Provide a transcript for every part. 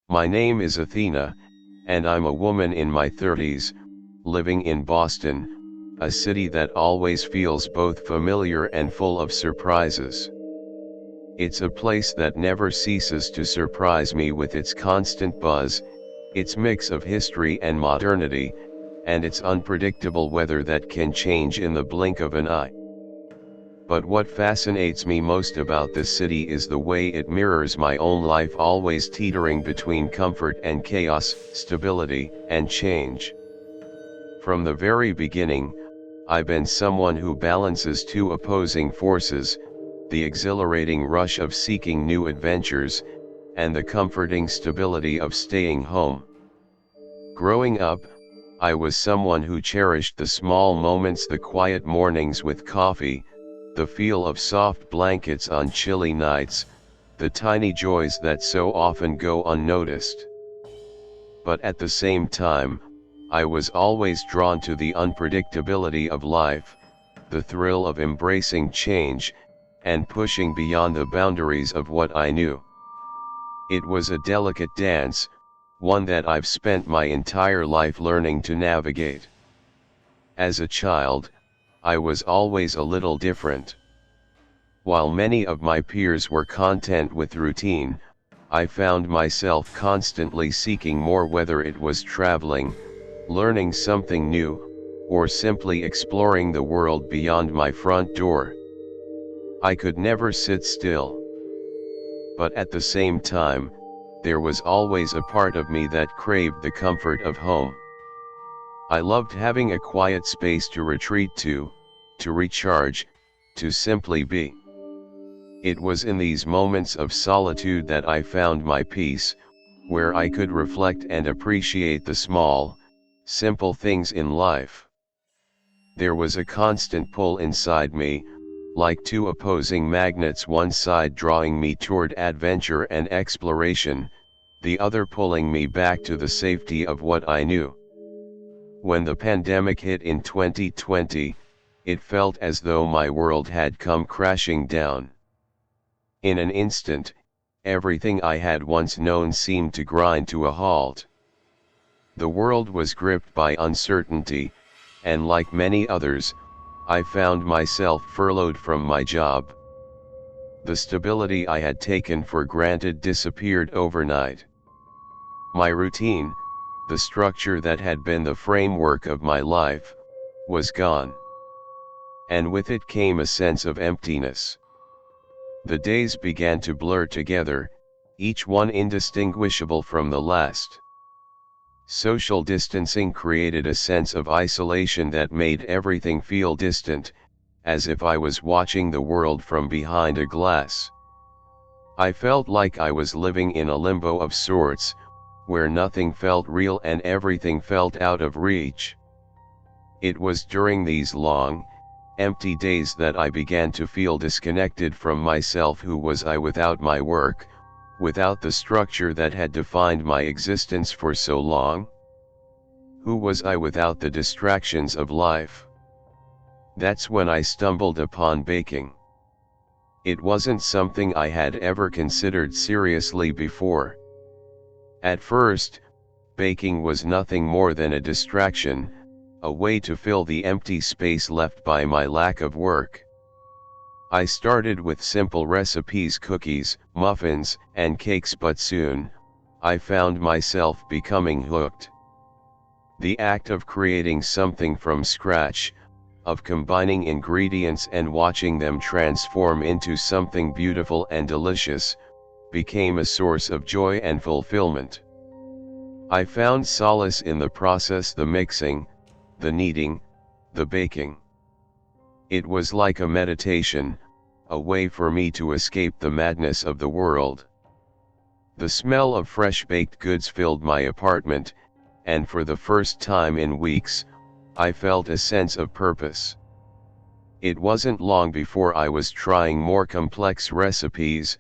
My name is Athena, and I'm a woman in my 30s, living in Boston, a city that always feels both familiar and full of surprises. It's a place that never ceases to surprise me with its constant buzz, its mix of history and modernity, and its unpredictable weather that can change in the blink of an eye. But what fascinates me most about this city is the way it mirrors my own life, always teetering between comfort and chaos, stability and change. From the very beginning, I've been someone who balances two opposing forces: the exhilarating rush of seeking new adventures, and the comforting stability of staying home. Growing up, I was someone who cherished the small moments, the quiet mornings with coffee, the feel of soft blankets on chilly nights, the tiny joys that so often go unnoticed. But at the same time, I was always drawn to the unpredictability of life, the thrill of embracing change, and pushing beyond the boundaries of what I knew. It was a delicate dance, one that I've spent my entire life learning to navigate. As a child, I was always a little different. While many of my peers were content with routine, I found myself constantly seeking more, whether it was traveling, learning something new, or simply exploring the world beyond my front door. I could never sit still. But at the same time, there was always a part of me that craved the comfort of home. I loved having a quiet space to retreat to recharge, to simply be. It was in these moments of solitude that I found my peace, where I could reflect and appreciate the small, simple things in life. There was a constant pull inside me, like two opposing magnets, one side drawing me toward adventure and exploration, the other pulling me back to the safety of what I knew. When the pandemic hit in 2020, it felt as though my world had come crashing down. In an instant, everything I had once known seemed to grind to a halt. The world was gripped by uncertainty, and like many others, I found myself furloughed from my job. The stability I had taken for granted disappeared overnight. My routine, the structure that had been the framework of my life, was gone. And with it came a sense of emptiness. The days began to blur together, each one indistinguishable from the last. Social distancing created a sense of isolation that made everything feel distant, as if I was watching the world from behind a glass. I felt like I was living in a limbo of sorts, where nothing felt real and everything felt out of reach. It was during these long, empty days that I began to feel disconnected from myself. Who was I without my work, without the structure that had defined my existence for so long? Who was I without the distractions of life? That's when I stumbled upon baking. It wasn't something I had ever considered seriously before. At first, baking was nothing more than a distraction, a way to fill the empty space left by my lack of work. I started with simple recipes: cookies, muffins, and cakes, but soon, I found myself becoming hooked. The act of creating something from scratch, of combining ingredients and watching them transform into something beautiful and delicious, became a source of joy and fulfillment. I found solace in the process: the mixing, the kneading, the baking. It was like a meditation, a way for me to escape the madness of the world. The smell of fresh baked goods filled my apartment, and for the first time in weeks, I felt a sense of purpose. It wasn't long before I was trying more complex recipes,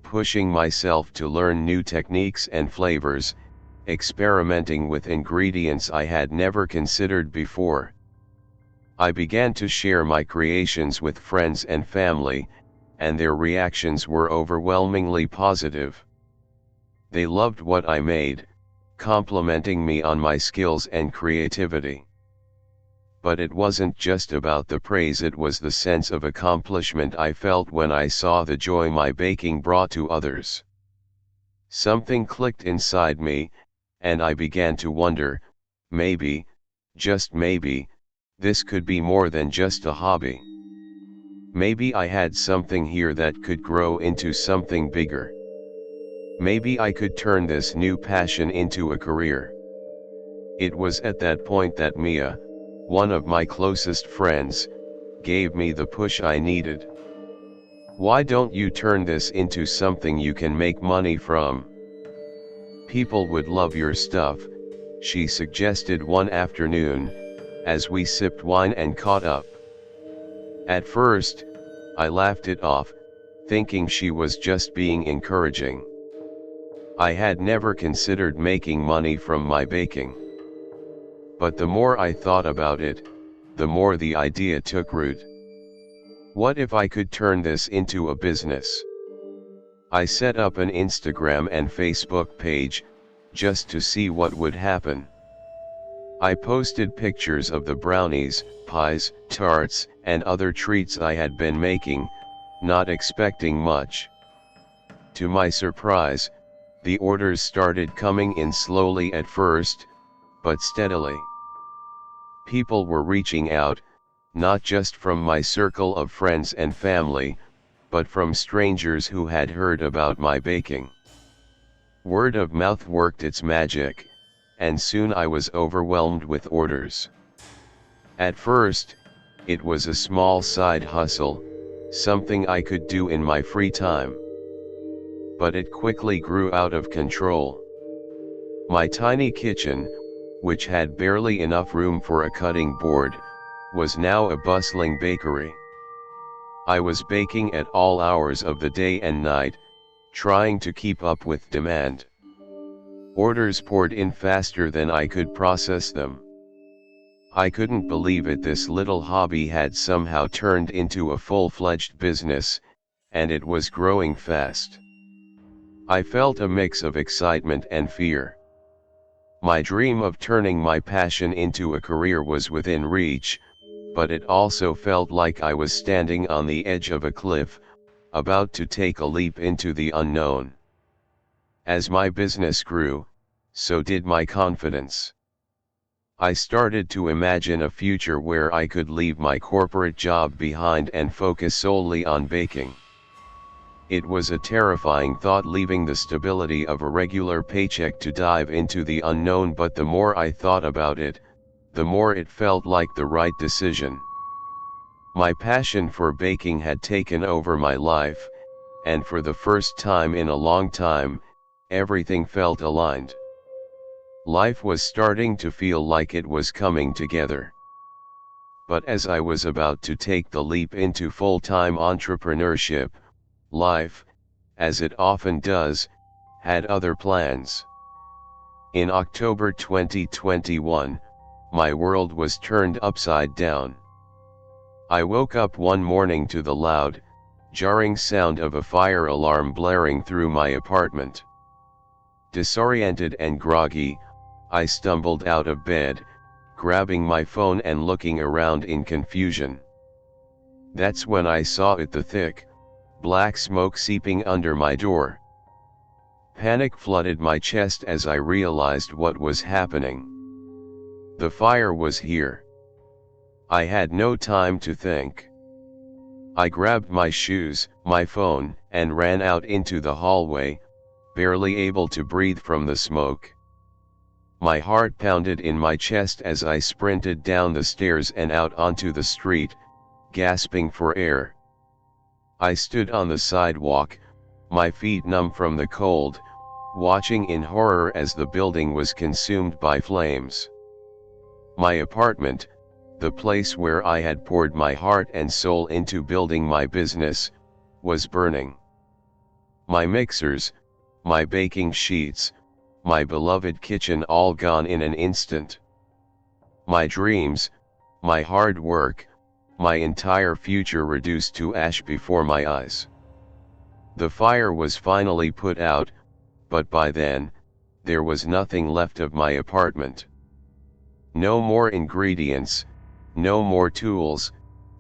pushing myself to learn new techniques and flavors, experimenting with ingredients I had never considered before. I began to share my creations with friends and family, and their reactions were overwhelmingly positive. They loved what I made, complimenting me on my skills and creativity. But it wasn't just about the praise, it was the sense of accomplishment I felt when I saw the joy my baking brought to others. Something clicked inside me, and I began to wonder, maybe, just maybe, this could be more than just a hobby. Maybe I had something here that could grow into something bigger. Maybe I could turn this new passion into a career. It was at that point that Mia, one of my closest friends, gave me the push I needed. "Why don't you turn this into something you can make money from? People would love your stuff," she suggested one afternoon, as we sipped wine and caught up. At first, I laughed it off, thinking she was just being encouraging. I had never considered making money from my baking. But the more I thought about it, the more the idea took root. What if I could turn this into a business? I set up an Instagram and Facebook page, just to see what would happen. I posted pictures of the brownies, pies, tarts, and other treats I had been making, not expecting much. To my surprise, the orders started coming in slowly at first, but steadily. People were reaching out, not just from my circle of friends and family, but from strangers who had heard about my baking. Word of mouth worked its magic, and soon I was overwhelmed with orders. At first, it was a small side hustle, something I could do in my free time. But it quickly grew out of control. My tiny kitchen, which had barely enough room for a cutting board, was now a bustling bakery. I was baking at all hours of the day and night, trying to keep up with demand. Orders poured in faster than I could process them. I couldn't believe it, this little hobby had somehow turned into a full-fledged business, and it was growing fast. I felt a mix of excitement and fear. My dream of turning my passion into a career was within reach, but it also felt like I was standing on the edge of a cliff, about to take a leap into the unknown. As my business grew, so did my confidence. I started to imagine a future where I could leave my corporate job behind and focus solely on baking. It was a terrifying thought, leaving the stability of a regular paycheck to dive into the unknown, but the more I thought about it, the more it felt like the right decision. My passion for baking had taken over my life, and for the first time in a long time, everything felt aligned. Life was starting to feel like it was coming together. But as I was about to take the leap into full-time entrepreneurship, life, as it often does, had other plans. In October 2021, my world was turned upside down. I woke up one morning to the loud, jarring sound of a fire alarm blaring through my apartment. Disoriented and groggy, I stumbled out of bed, grabbing my phone and looking around in confusion. That's when I saw it, the thick, black smoke seeping under my door. Panic flooded my chest as I realized what was happening. The fire was here. I had no time to think. I grabbed my shoes, my phone, and ran out into the hallway, barely able to breathe from the smoke. My heart pounded in my chest as I sprinted down the stairs and out onto the street, gasping for air. I stood on the sidewalk, my feet numb from the cold, watching in horror as the building was consumed by flames. My apartment, the place where I had poured my heart and soul into building my business, was burning. My mixers, my baking sheets, my beloved kitchen all gone in an instant. My dreams, my hard work, my entire future reduced to ash before my eyes. The fire was finally put out, but by then, there was nothing left of my apartment. No more ingredients, no more tools,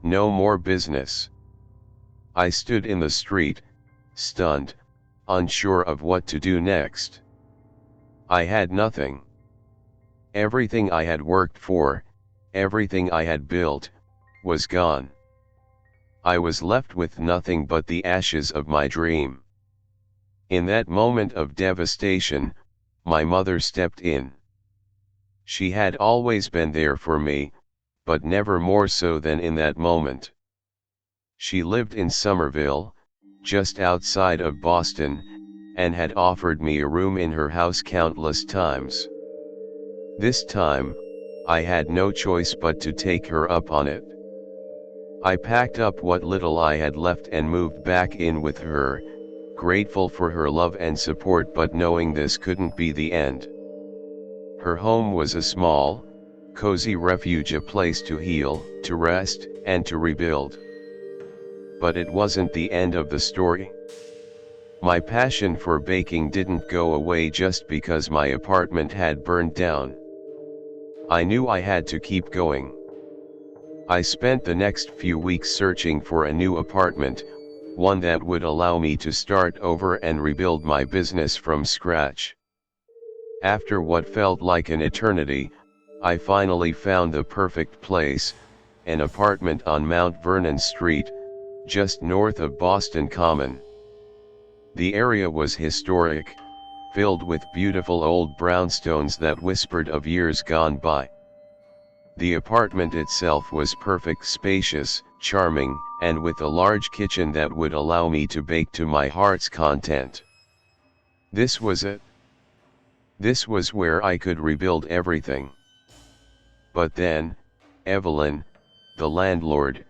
no more business. I stood in the street, stunned, unsure of what to do next. I had nothing. Everything I had worked for, everything I had built, was gone. I was left with nothing but the ashes of my dream. In that moment of devastation, my mother stepped in. She had always been there for me, but never more so than in that moment. She lived in Somerville, just outside of Boston, and had offered me a room in her house countless times. This time, I had no choice but to take her up on it. I packed up what little I had left and moved back in with her, grateful for her love and support but knowing this couldn't be the end. Her home was a small, cozy refuge, a place to heal, to rest, and to rebuild. But it wasn't the end of the story. My passion for baking didn't go away just because my apartment had burned down. I knew I had to keep going. I spent the next few weeks searching for a new apartment, one that would allow me to start over and rebuild my business from scratch. After what felt like an eternity, I finally found the perfect place, an apartment on Mount Vernon Street, just north of Boston Common. The area was historic, filled with beautiful old brownstones that whispered of years gone by. The apartment itself was perfect, spacious, charming, and with a large kitchen that would allow me to bake to my heart's content. This was it. This was where I could rebuild everything. But then, Evelyn, the landlord,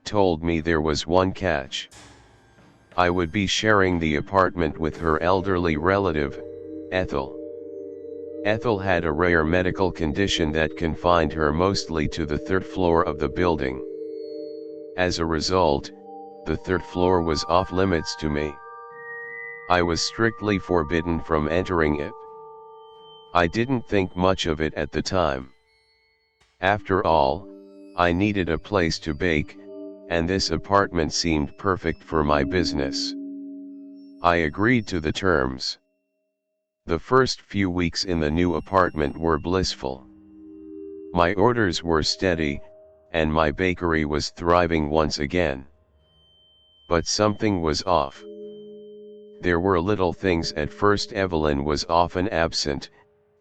told me there was one catch. I would be sharing the apartment with her elderly relative, Ethel. Ethel had a rare medical condition that confined her mostly to the third floor of the building. As a result, the third floor was off limits to me. I was strictly forbidden from entering it. I didn't think much of it at the time. After all, I needed a place to bake, and this apartment seemed perfect for my business. I agreed to the terms. The first few weeks in the new apartment were blissful. My orders were steady, and my bakery was thriving once again. But something was off. There were little things. At first, Evelyn was often absent,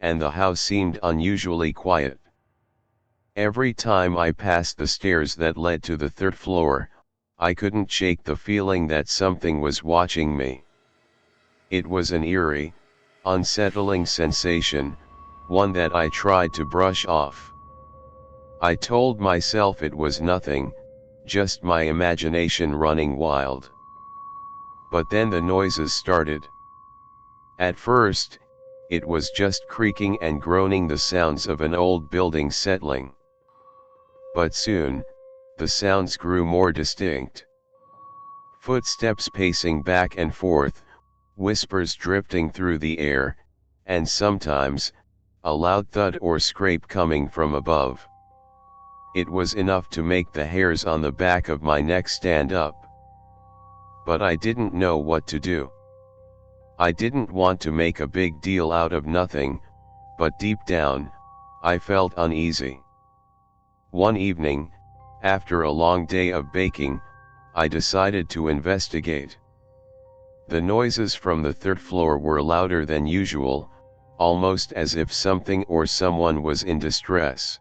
and the house seemed unusually quiet. Every time I passed the stairs that led to the third floor, I couldn't shake the feeling that something was watching me. It was an eerie, unsettling sensation, one that I tried to brush off. I told myself it was nothing, just my imagination running wild. But then the noises started. At first, it was just creaking and groaning, the sounds of an old building settling. But soon, the sounds grew more distinct. Footsteps pacing back and forth, whispers drifting through the air, and sometimes, a loud thud or scrape coming from above. It was enough to make the hairs on the back of my neck stand up. But I didn't know what to do. I didn't want to make a big deal out of nothing, but deep down, I felt uneasy. One evening, after a long day of baking, I decided to investigate. The noises from the third floor were louder than usual, almost as if something or someone was in distress.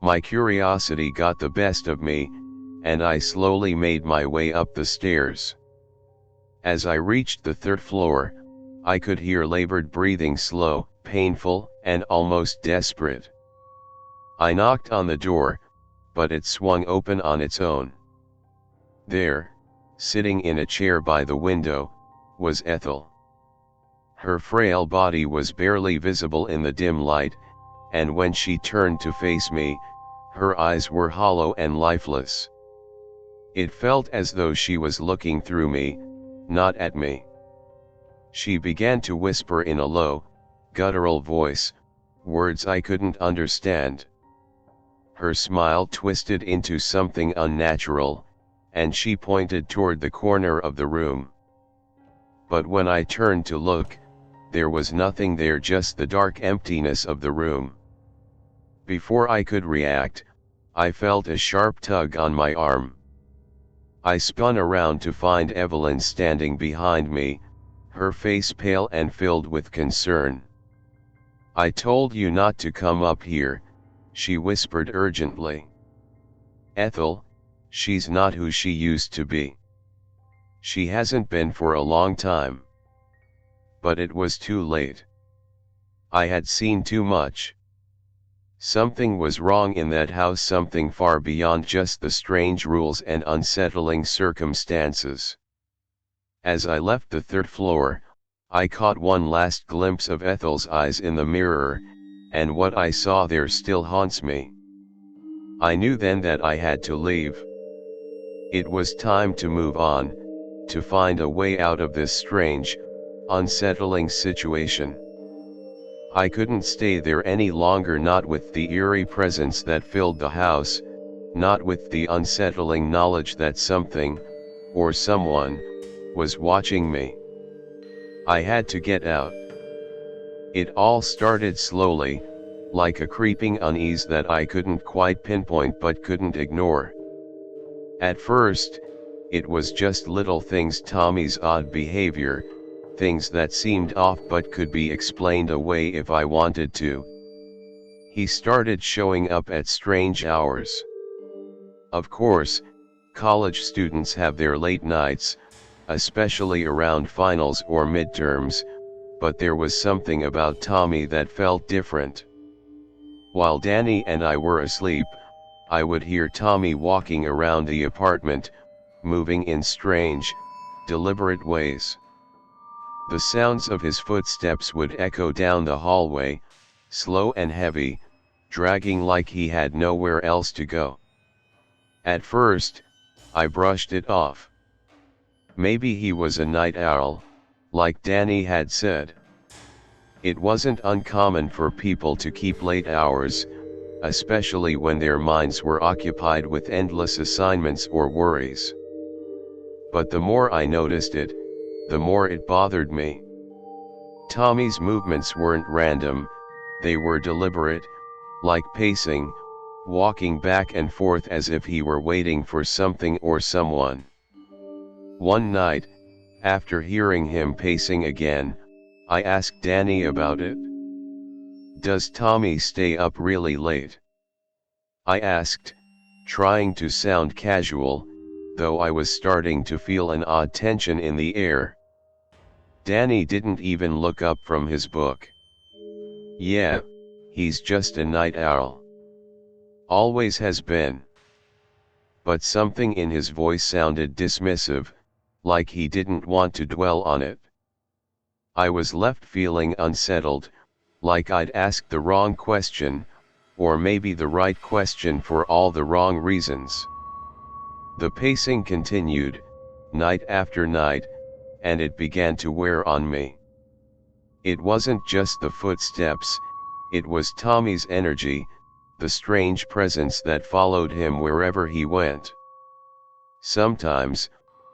My curiosity got the best of me, and I slowly made my way up the stairs. As I reached the third floor, I could hear labored breathing, slow, painful, and almost desperate. I knocked on the door, but it swung open on its own. There, sitting in a chair by the window, was Ethel. Her frail body was barely visible in the dim light, and when she turned to face me, her eyes were hollow and lifeless. It felt as though she was looking through me, not at me. She began to whisper in a low, guttural voice, words I couldn't understand. Her smile twisted into something unnatural, and she pointed toward the corner of the room. But when I turned to look, there was nothing there, just the dark emptiness of the room. Before I could react, I felt a sharp tug on my arm. I spun around to find Evelyn standing behind me, her face pale and filled with concern. "I told you not to come up here," she whispered urgently. "Ethel, she's not who she used to be. She hasn't been for a long time." But it was too late. I had seen too much. Something was wrong in that house, something far beyond just the strange rules and unsettling circumstances. As I left the third floor, I caught one last glimpse of Ethel's eyes in the mirror, and what I saw there still haunts me. I knew then that I had to leave. It was time to move on, to find a way out of this strange, unsettling situation. I couldn't stay there any longer, not with the eerie presence that filled the house, not with the unsettling knowledge that something, or someone, was watching me. I had to get out. It all started slowly, like a creeping unease that I couldn't quite pinpoint but couldn't ignore. At first, it was just little things: Tommy's odd behavior, things that seemed off but could be explained away if I wanted to. He started showing up at strange hours. Of course, college students have their late nights, especially around finals or midterms, but there was something about Tommy that felt different. While Danny and I were asleep, I would hear Tommy walking around the apartment, moving in strange, deliberate ways. The sounds of his footsteps would echo down the hallway, slow and heavy, dragging like he had nowhere else to go. At first, I brushed it off. Maybe he was a night owl, like Danny had said. It wasn't uncommon for people to keep late hours, especially when their minds were occupied with endless assignments or worries. But the more I noticed it, the more it bothered me. Tommy's movements weren't random, they were deliberate, like pacing, walking back and forth as if he were waiting for something or someone. One night, after hearing him pacing again, I asked Danny about it. "Does Tommy stay up really late?" I asked, trying to sound casual, though I was starting to feel an odd tension in the air. Danny didn't even look up from his book. "Yeah, he's just a night owl. Always has been." But something in his voice sounded dismissive, like he didn't want to dwell on it. I was left feeling unsettled, like I'd asked the wrong question, or maybe the right question for all the wrong reasons. The pacing continued, night after night, and it began to wear on me. It wasn't just the footsteps, it was Tommy's energy, the strange presence that followed him wherever he went. Sometimes,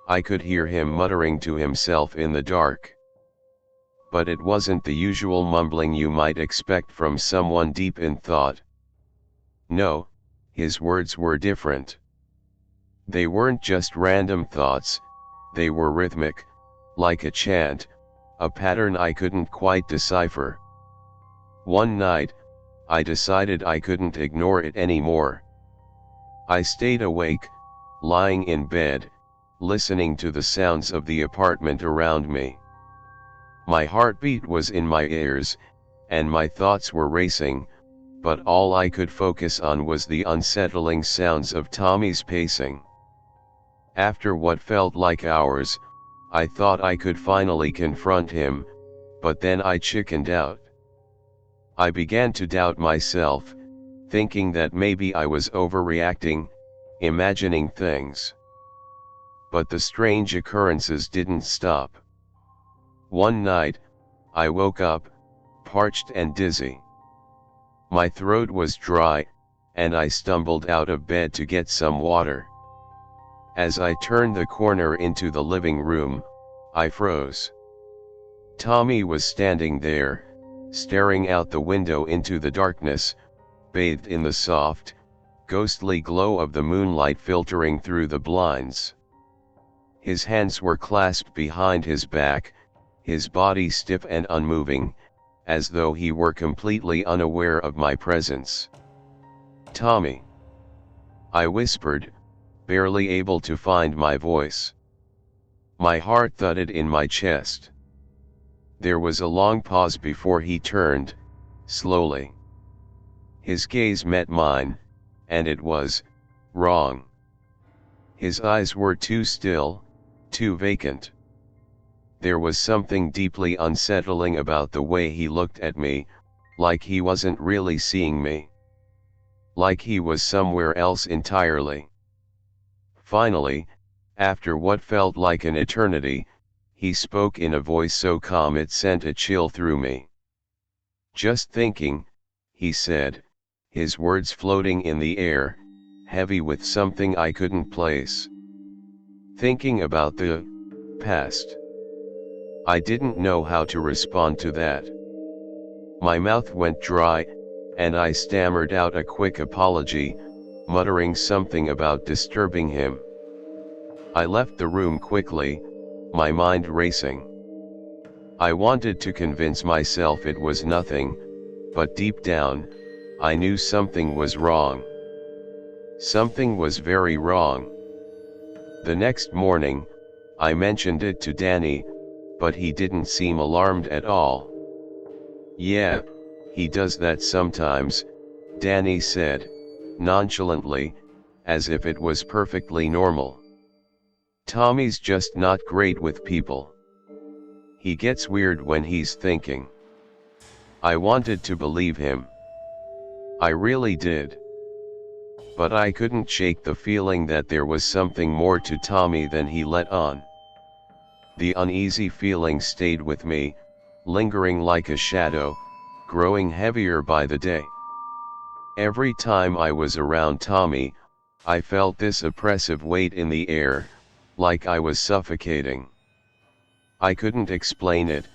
I could hear him muttering to himself in the dark. But it wasn't the usual mumbling you might expect from someone deep in thought. No, his words were different. They weren't just random thoughts, they were rhythmic, like a chant, a pattern I couldn't quite decipher. One night, I decided I couldn't ignore it anymore. I stayed awake, lying in bed, listening to the sounds of the apartment around me. My heartbeat was in my ears, and my thoughts were racing, but all I could focus on was the unsettling sounds of Tommy's pacing. After what felt like hours, I thought I could finally confront him, but then I chickened out. I began to doubt myself, thinking that maybe I was overreacting, imagining things. But the strange occurrences didn't stop. One night, I woke up, parched and dizzy. My throat was dry, and I stumbled out of bed to get some water. As I turned the corner into the living room, I froze. Tommy was standing there, staring out the window into the darkness, bathed in the soft, ghostly glow of the moonlight filtering through the blinds. His hands were clasped behind his back, his body stiff and unmoving, as though he were completely unaware of my presence. "Tommy," I whispered, barely able to find my voice. My heart thudded in my chest. There was a long pause before he turned, slowly. His gaze met mine, and it was wrong. His eyes were too still, too vacant. There was something deeply unsettling about the way he looked at me, like he wasn't really seeing me. Like he was somewhere else entirely. Finally, after what felt like an eternity, he spoke in a voice so calm it sent a chill through me. "Just thinking," he said, his words floating in the air, heavy with something I couldn't place. "Thinking about the past." I didn't know how to respond to that. My mouth went dry, and I stammered out a quick apology, muttering something about disturbing him. I left the room quickly, my mind racing. I wanted to convince myself it was nothing, but deep down, I knew something was wrong. Something was very wrong. The next morning, I mentioned it to Danny, but he didn't seem alarmed at all. "Yeah, he does that sometimes," Danny said, nonchalantly, as if it was perfectly normal. "Tommy's just not great with people. He gets weird when he's thinking." I wanted to believe him. I really did. But I couldn't shake the feeling that there was something more to Tommy than he let on. The uneasy feeling stayed with me, lingering like a shadow, growing heavier by the day. Every time I was around Tommy, I felt this oppressive weight in the air, like I was suffocating. I couldn't explain it,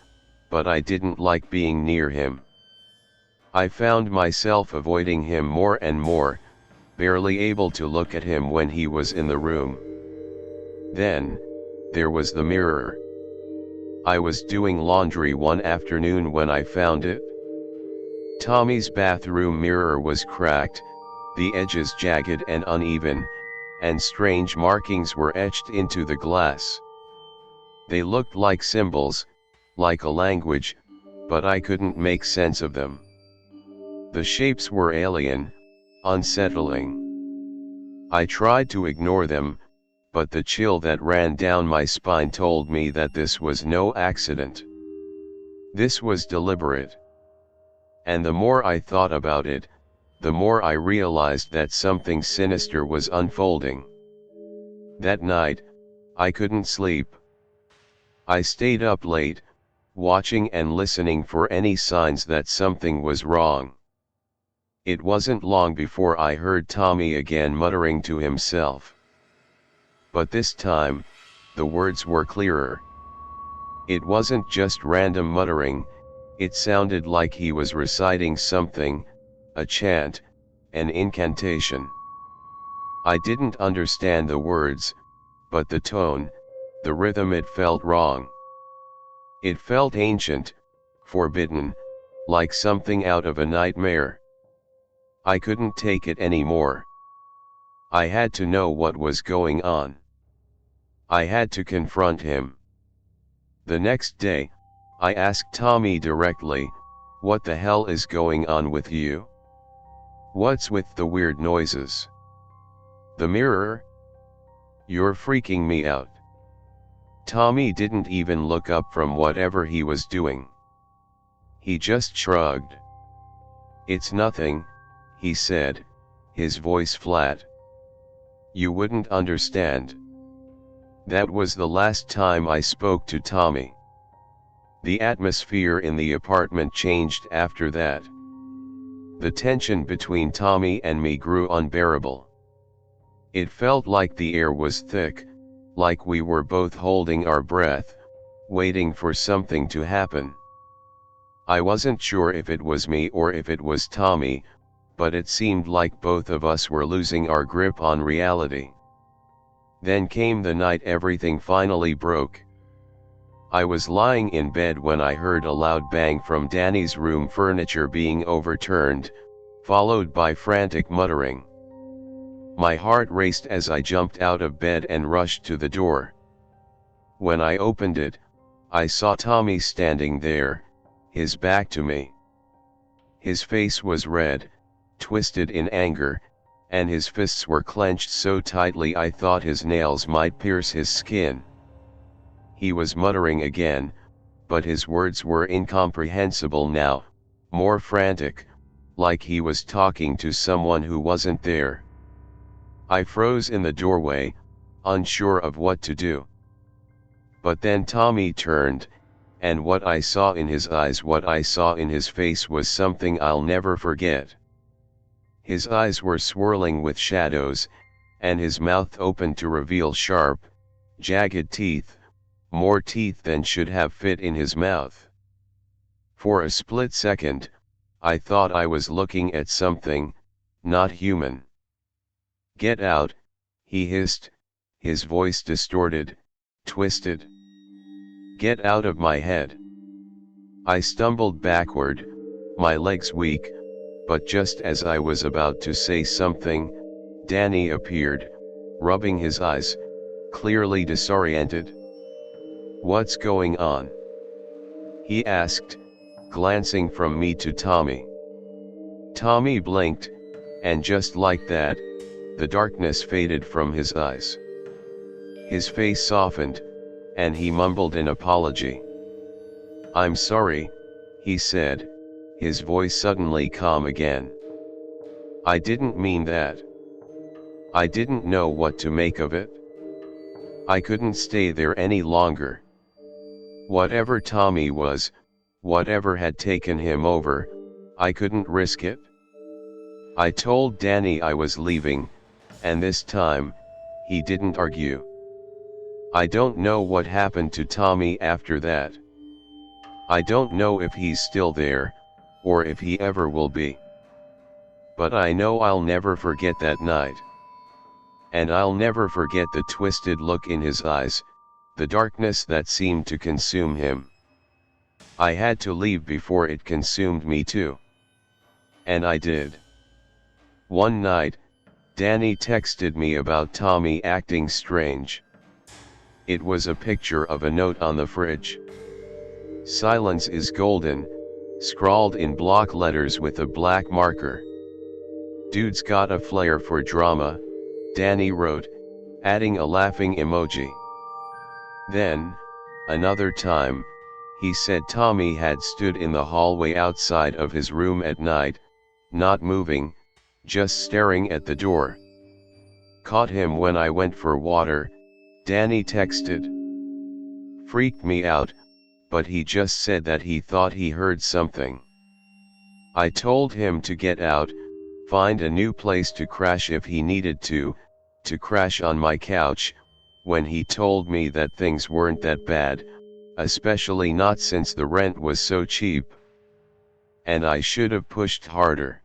but I didn't like being near him. I found myself avoiding him more and more, barely able to look at him when he was in the room. Then, there was the mirror. I was doing laundry one afternoon when I found it. Tommy's bathroom mirror was cracked, the edges jagged and uneven, and strange markings were etched into the glass. They looked like symbols, like a language, but I couldn't make sense of them. The shapes were alien, unsettling. I tried to ignore them, but the chill that ran down my spine told me that this was no accident. This was deliberate. And the more I thought about it, the more I realized that something sinister was unfolding. That night, I couldn't sleep. I stayed up late, watching and listening for any signs that something was wrong. It wasn't long before I heard Tommy again muttering to himself. But this time, the words were clearer. It wasn't just random muttering, it sounded like he was reciting something, a chant, an incantation. I didn't understand the words, but the tone, the rhythm, it felt wrong. It felt ancient, forbidden, like something out of a nightmare. I couldn't take it anymore. I had to know what was going on. I had to confront him. The next day, I asked Tommy directly, "What the hell is going on with you? What's with the weird noises? The mirror? You're freaking me out." Tommy didn't even look up from whatever he was doing. He just shrugged. "It's nothing," he said, his voice flat. "You wouldn't understand." That was the last time I spoke to Tommy. The atmosphere in the apartment changed after that. The tension between Tommy and me grew unbearable. It felt like the air was thick, like we were both holding our breath, waiting for something to happen. I wasn't sure if it was me or if it was Tommy, but it seemed like both of us were losing our grip on reality. Then came the night everything finally broke. I was lying in bed when I heard a loud bang from Danny's room, furniture being overturned, followed by frantic muttering. My heart raced as I jumped out of bed and rushed to the door. When I opened it, I saw Tommy standing there, his back to me. His face was red, twisted in anger, and his fists were clenched so tightly I thought his nails might pierce his skin. He was muttering again, but his words were incomprehensible now, more frantic, like he was talking to someone who wasn't there. I froze in the doorway, unsure of what to do. But then Tommy turned, and what I saw in his eyes, what I saw in his face was something I'll never forget. His eyes were swirling with shadows, and his mouth opened to reveal sharp, jagged teeth, more teeth than should have fit in his mouth. For a split second, I thought I was looking at something, not human. "Get out," he hissed, his voice distorted, twisted. "Get out of my head." I stumbled backward, my legs weak, but just as I was about to say something, Danny appeared, rubbing his eyes, clearly disoriented. "What's going on?" he asked, glancing from me to Tommy. Tommy blinked, and just like that, the darkness faded from his eyes. His face softened, and he mumbled an apology. "I'm sorry," he said, his voice suddenly calm again. "I didn't mean that." I didn't know what to make of it. I couldn't stay there any longer. Whatever Tommy was, whatever had taken him over, I couldn't risk it. I told Danny I was leaving, and this time, he didn't argue. I don't know what happened to Tommy after that. I don't know if he's still there, or if he ever will be. But I know I'll never forget that night. And I'll never forget the twisted look in his eyes, the darkness that seemed to consume him. I had to leave before it consumed me too. And I did. One night, Danny texted me about Tommy acting strange. It was a picture of a note on the fridge. "Silence is golden," scrawled in block letters with a black marker. "Dude's got a flair for drama," Danny wrote, adding a laughing emoji. Then, another time, he said Tommy had stood in the hallway outside of his room at night, not moving, just staring at the door. "Caught him when I went for water," Danny texted. "Freaked me out, but he just said that he thought he heard something. I told him to get out, find a new place to crash if he needed to crash on my couch, when he told me that things weren't that bad, especially not since the rent was so cheap. And I should have pushed harder.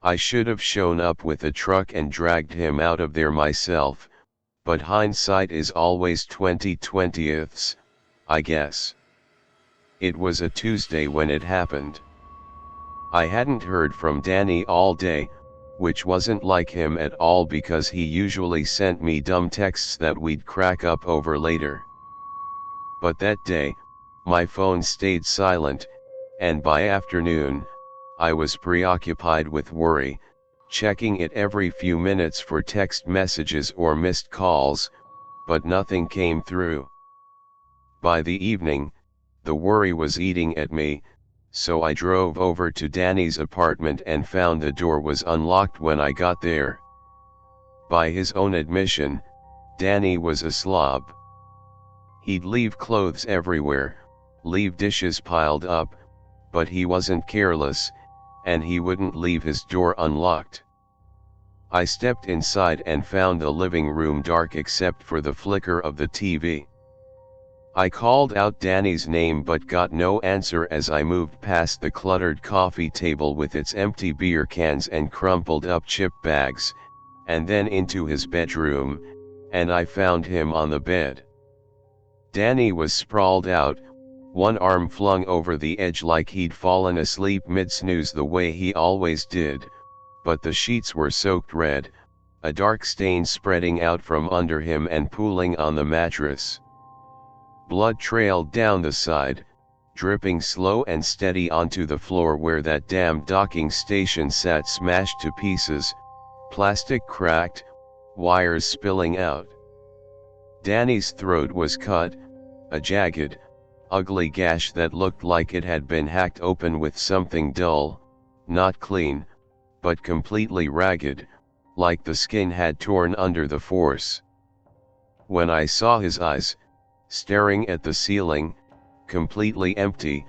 I should have shown up with a truck and dragged him out of there myself, but hindsight is always 20/20ths, I guess." It was a Tuesday when it happened. I hadn't heard from Danny all day, which wasn't like him at all because he usually sent me dumb texts that we'd crack up over later. But that day, my phone stayed silent, and by afternoon, I was preoccupied with worry, checking it every few minutes for text messages or missed calls, but nothing came through. By the evening, the worry was eating at me, so I drove over to Danny's apartment and found the door was unlocked when I got there. By his own admission, Danny was a slob. He'd leave clothes everywhere, leave dishes piled up, but he wasn't careless, and he wouldn't leave his door unlocked. I stepped inside and found the living room dark except for the flicker of the TV. I called out Danny's name but got no answer as I moved past the cluttered coffee table with its empty beer cans and crumpled up chip bags, and then into his bedroom, and I found him on the bed. Danny was sprawled out, one arm flung over the edge like he'd fallen asleep mid-snooze the way he always did, but the sheets were soaked red, a dark stain spreading out from under him and pooling on the mattress. Blood trailed down the side, dripping slow and steady onto the floor where that damn docking station sat smashed to pieces, plastic cracked, wires spilling out. Danny's throat was cut, a jagged, ugly gash that looked like it had been hacked open with something dull, not clean, but completely ragged, like the skin had torn under the force. When I saw his eyes, staring at the ceiling, completely empty,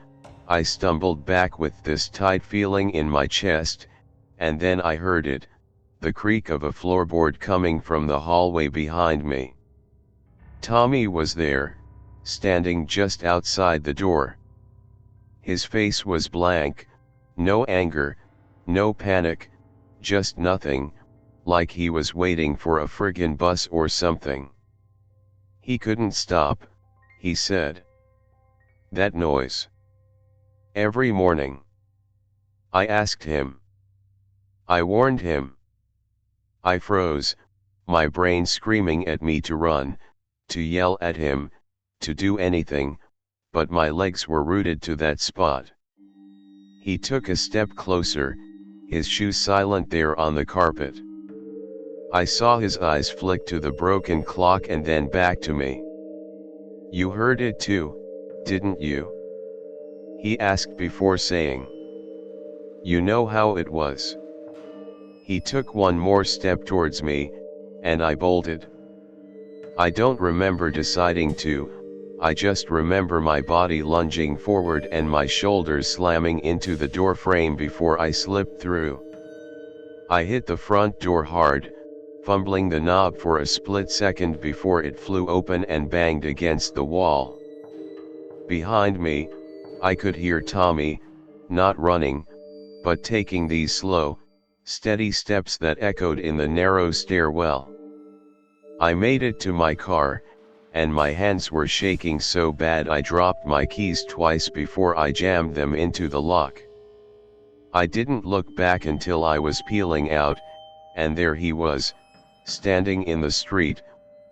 I stumbled back with this tight feeling in my chest, and then I heard it, the creak of a floorboard coming from the hallway behind me. Tommy was there, standing just outside the door. His face was blank, no anger, no panic, just nothing, like he was waiting for a friggin' bus or something. He couldn't stop, he said. That noise. Every morning. I asked him. I warned him. I froze, my brain screaming at me to run, to yell at him, to do anything, but my legs were rooted to that spot. He took a step closer, his shoes silent there on the carpet. I saw his eyes flick to the broken clock and then back to me. You heard it too, didn't you? He asked before saying. You know how it was. He took one more step towards me, and I bolted. I don't remember deciding to, I just remember my body lunging forward and my shoulders slamming into the door frame before I slipped through. I hit the front door hard, fumbling the knob for a split second before it flew open and banged against the wall. Behind me, I could hear Tommy, not running, but taking these slow, steady steps that echoed in the narrow stairwell. I made it to my car, and my hands were shaking so bad I dropped my keys twice before I jammed them into the lock. I didn't look back until I was peeling out, and there he was, standing in the street,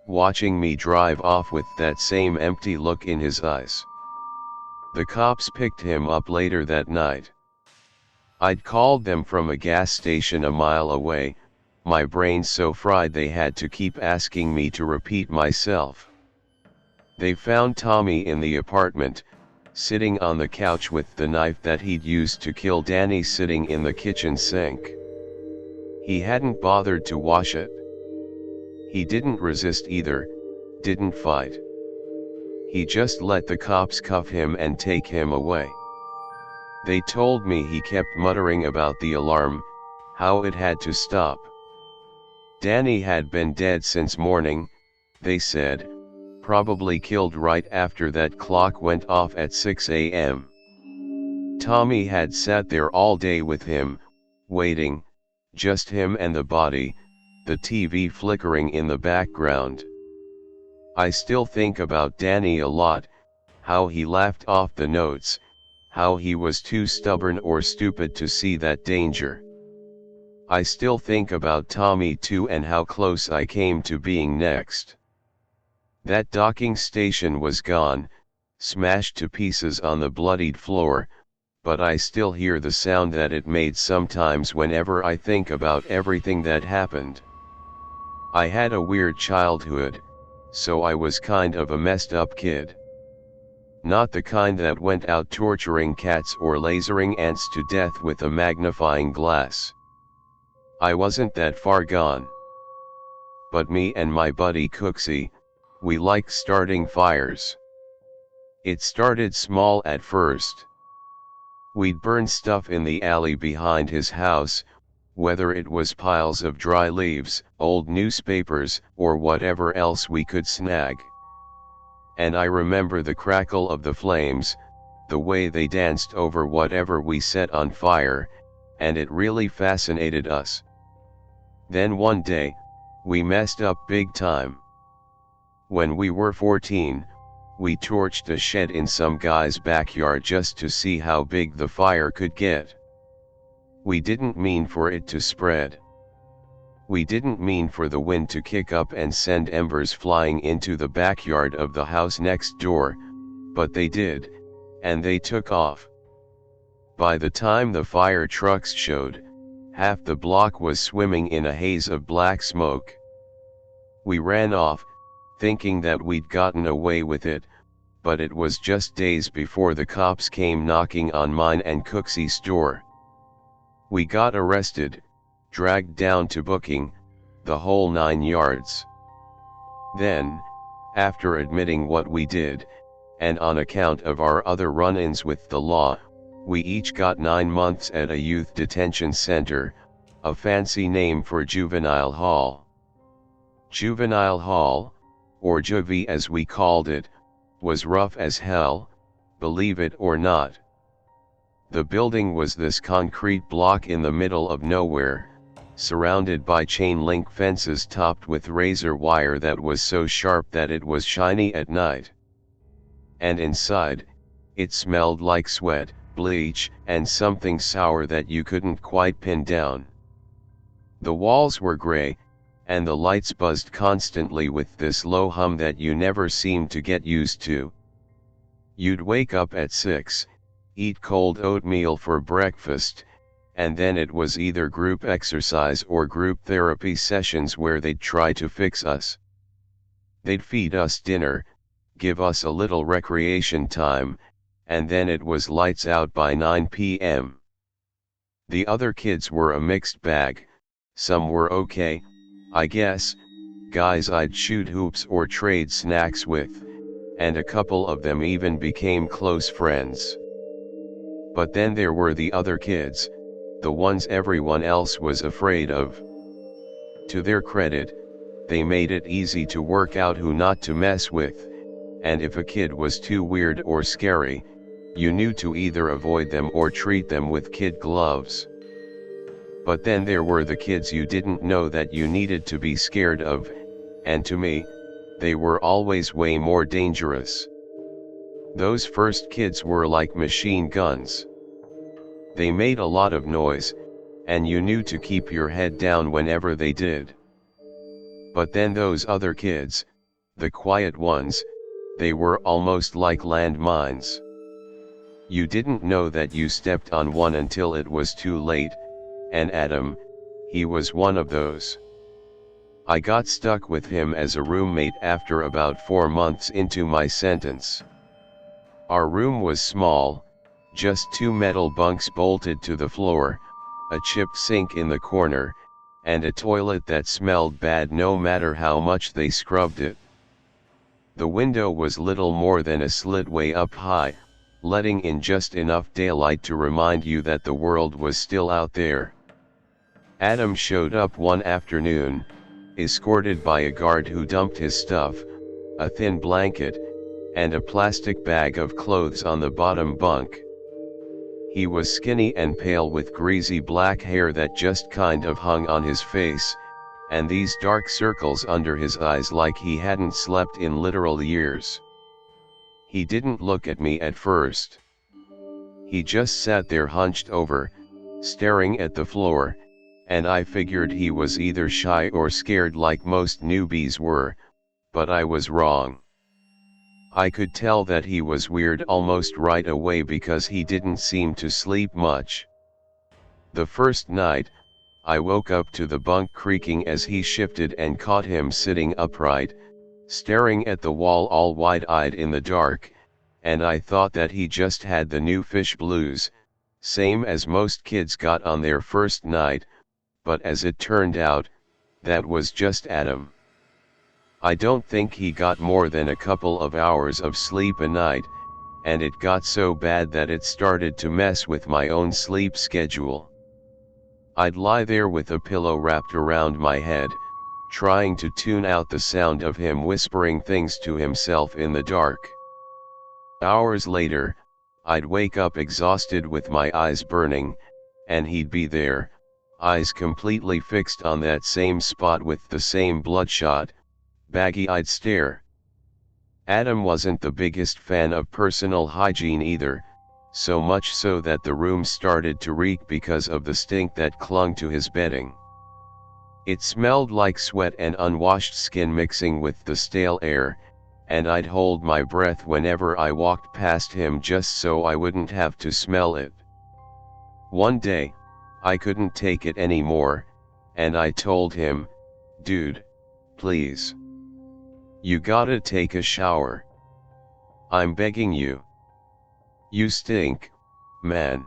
watching me drive off with that same empty look in his eyes. The cops picked him up later that night. I'd called them from a gas station a mile away, my brain so fried they had to keep asking me to repeat myself. They found Tommy in the apartment, sitting on the couch with the knife that he'd used to kill Danny sitting in the kitchen sink. He hadn't bothered to wash it. He didn't resist either, didn't fight. He just let the cops cuff him and take him away. They told me he kept muttering about the alarm, how it had to stop. Danny had been dead since morning, they said, probably killed right after that clock went off at 6 a.m. Tommy had sat there all day with him, waiting, just him and the body, the TV flickering in the background. I still think about Danny a lot, how he laughed off the notes, how he was too stubborn or stupid to see that danger. I still think about Tommy too and how close I came to being next. That docking station was gone, smashed to pieces on the bloodied floor, but I still hear the sound that it made sometimes whenever I think about everything that happened. I had a weird childhood, so I was kind of a messed up kid. Not the kind that went out torturing cats or lasering ants to death with a magnifying glass. I wasn't that far gone. But me and my buddy Cooksey, we liked starting fires. It started small at first. We'd burn stuff in the alley behind his house, whether it was piles of dry leaves, old newspapers, or whatever else we could snag. And I remember the crackle of the flames, the way they danced over whatever we set on fire, and it really fascinated us. Then one day, we messed up big time. When we were 14, we torched a shed in some guy's backyard just to see how big the fire could get. We didn't mean for it to spread. We didn't mean for the wind to kick up and send embers flying into the backyard of the house next door, but they did, and they took off. By the time the fire trucks showed, half the block was swimming in a haze of black smoke. We ran off, thinking that we'd gotten away with it, but it was just days before the cops came knocking on mine and Cooksy's door. We got arrested, dragged down to booking, the whole 9 yards. Then, after admitting what we did, and on account of our other run-ins with the law, we each got 9 months at a youth detention center, a fancy name for juvenile hall. Juvenile hall, or juvie as we called it, was rough as hell, believe it or not. The building was this concrete block in the middle of nowhere, surrounded by chain link fences topped with razor wire that was so sharp that it was shiny at night. And inside, it smelled like sweat, bleach, and something sour that you couldn't quite pin down. The walls were gray, and the lights buzzed constantly with this low hum that you never seemed to get used to. You'd wake up at 6, eat cold oatmeal for breakfast, and then it was either group exercise or group therapy sessions where they'd try to fix us. They'd feed us dinner, give us a little recreation time, and then it was lights out by 9 p.m. The other kids were a mixed bag. Some were okay, I guess, guys I'd shoot hoops or trade snacks with, and a couple of them even became close friends. But then there were the other kids, the ones everyone else was afraid of. To their credit, they made it easy to work out who not to mess with, and if a kid was too weird or scary, you knew to either avoid them or treat them with kid gloves. But then there were the kids you didn't know that you needed to be scared of, and to me, they were always way more dangerous. Those first kids were like machine guns. They made a lot of noise, and you knew to keep your head down whenever they did. But then those other kids, the quiet ones, they were almost like landmines. You didn't know that you stepped on one until it was too late, and Adam, he was one of those. I got stuck with him as a roommate after about 4 months into my sentence. Our room was small, just 2 metal bunks bolted to the floor, a chipped sink in the corner, and a toilet that smelled bad no matter how much they scrubbed it. The window was little more than a slit way up high, letting in just enough daylight to remind you that the world was still out there. Adam showed up one afternoon, escorted by a guard who dumped his stuff, a thin blanket, and a plastic bag of clothes on the bottom bunk. He was skinny and pale with greasy black hair that just kind of hung on his face, and these dark circles under his eyes like he hadn't slept in literal years. He didn't look at me at first. He just sat there hunched over, staring at the floor, and I figured he was either shy or scared like most newbies were, but I was wrong. I could tell that he was weird almost right away because he didn't seem to sleep much. The first night, I woke up to the bunk creaking as he shifted and caught him sitting upright, staring at the wall all wide-eyed in the dark, and I thought that he just had the new fish blues, same as most kids got on their first night, but as it turned out, that was just Adam. I don't think he got more than a couple of hours of sleep a night, and it got so bad that it started to mess with my own sleep schedule. I'd lie there with a pillow wrapped around my head, trying to tune out the sound of him whispering things to himself in the dark. Hours later, I'd wake up exhausted with my eyes burning, and he'd be there, eyes completely fixed on that same spot with the same bloodshot, baggy-eyed stare. Adam wasn't the biggest fan of personal hygiene either, so much so that the room started to reek because of the stink that clung to his bedding. It smelled like sweat and unwashed skin mixing with the stale air, and I'd hold my breath whenever I walked past him just so I wouldn't have to smell it. One day, I couldn't take it anymore, and I told him, "Dude, please. You gotta take a shower. I'm begging you. You stink, man."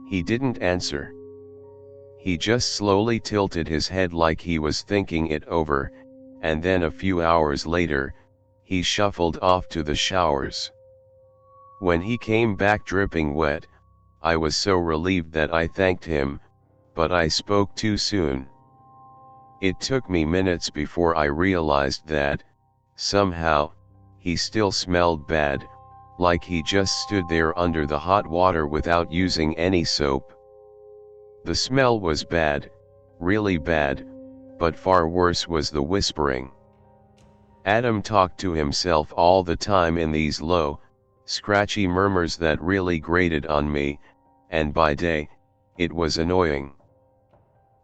He didn't answer. He just slowly tilted his head like he was thinking it over, and then a few hours later, he shuffled off to the showers. When he came back dripping wet, I was so relieved that I thanked him, but I spoke too soon. It took me minutes before I realized that, somehow, he still smelled bad, like he just stood there under the hot water without using any soap. The smell was bad, really bad, but far worse was the whispering. Adam talked to himself all the time in these low, scratchy murmurs that really grated on me, and by day, it was annoying.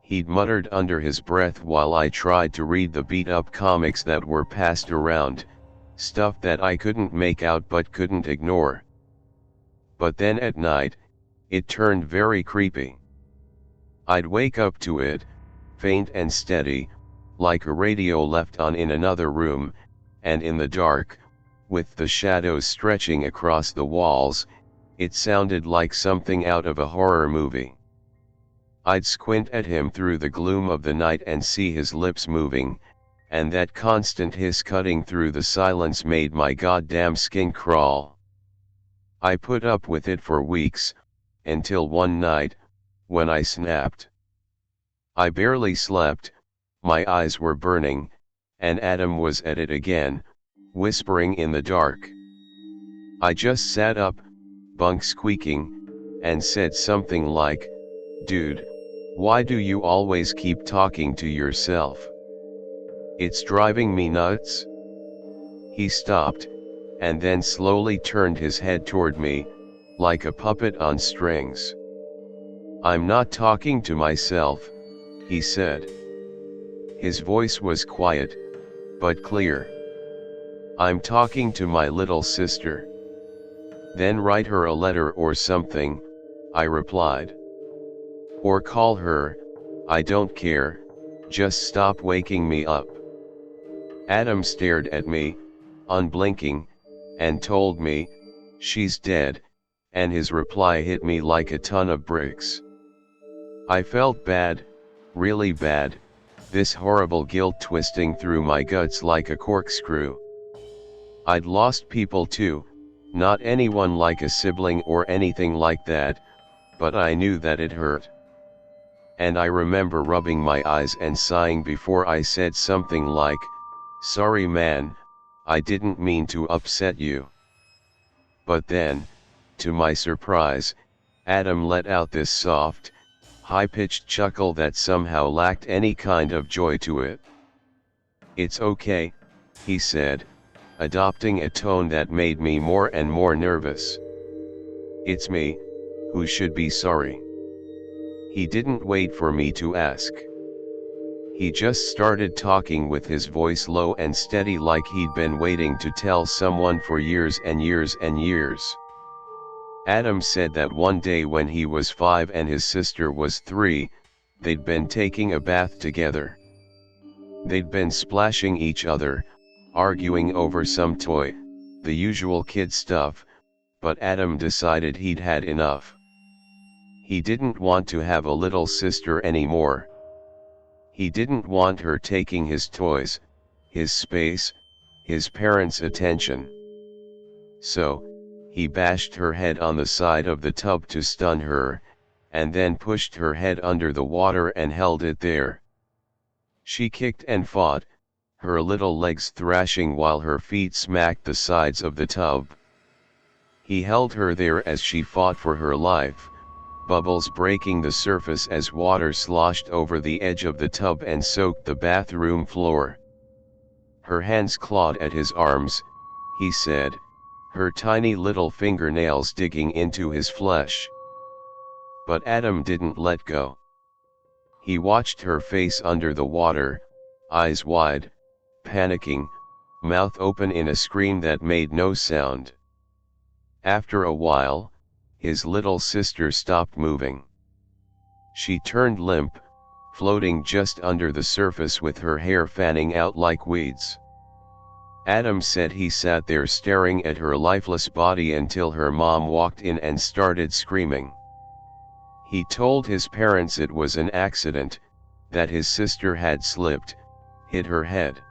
He'd muttered under his breath while I tried to read the beat-up comics that were passed around, stuff that I couldn't make out but couldn't ignore. But then at night, it turned very creepy. I'd wake up to it, faint and steady, like a radio left on in another room, and in the dark, with the shadows stretching across the walls, it sounded like something out of a horror movie. I'd squint at him through the gloom of the night and see his lips moving, and that constant hiss cutting through the silence made my goddamn skin crawl. I put up with it for weeks, until one night, when I snapped. I barely slept, my eyes were burning, and Adam was at it again, whispering in the dark. I just sat up, bunk squeaking, and said something like, "Dude, why do you always keep talking to yourself? It's driving me nuts." He stopped, and then slowly turned his head toward me, like a puppet on strings. "I'm not talking to myself," he said. His voice was quiet, but clear. "I'm talking to my little sister." "Then write her a letter or something," I replied. "Or call her, I don't care, just stop waking me up." Adam stared at me, unblinking, and told me, "She's dead," and his reply hit me like a ton of bricks. I felt bad, really bad, this horrible guilt twisting through my guts like a corkscrew. I'd lost people too, not anyone like a sibling or anything like that, but I knew that it hurt. And I remember rubbing my eyes and sighing before I said something like, "Sorry man, I didn't mean to upset you." But then, to my surprise, Adam let out this soft, high-pitched chuckle that somehow lacked any kind of joy to it. "It's okay," he said, adopting a tone that made me more and more nervous. "It's me, who should be sorry." He didn't wait for me to ask. He just started talking with his voice low and steady like he'd been waiting to tell someone for years and years and years. Adam said that one day when he was 5 and his sister was 3, they'd been taking a bath together. They'd been splashing each other, arguing over some toy, the usual kid stuff, but Adam decided he'd had enough. He didn't want to have a little sister anymore. He didn't want her taking his toys, his space, his parents' attention. So, He bashed her head on the side of the tub to stun her, and then pushed her head under the water and held it there. She kicked and fought, her little legs thrashing while her feet smacked the sides of the tub. He held her there as she fought for her life, bubbles breaking the surface as water sloshed over the edge of the tub and soaked the bathroom floor. Her hands clawed at his arms, he said, her tiny little fingernails digging into his flesh. But Adam didn't let go. He watched her face under the water, eyes wide, panicking, mouth open in a scream that made no sound. After a while, his little sister stopped moving. She turned limp, floating just under the surface with her hair fanning out like weeds. Adam said he sat there staring at her lifeless body until her mom walked in and started screaming. He told his parents it was an accident, that his sister had slipped, hit her head.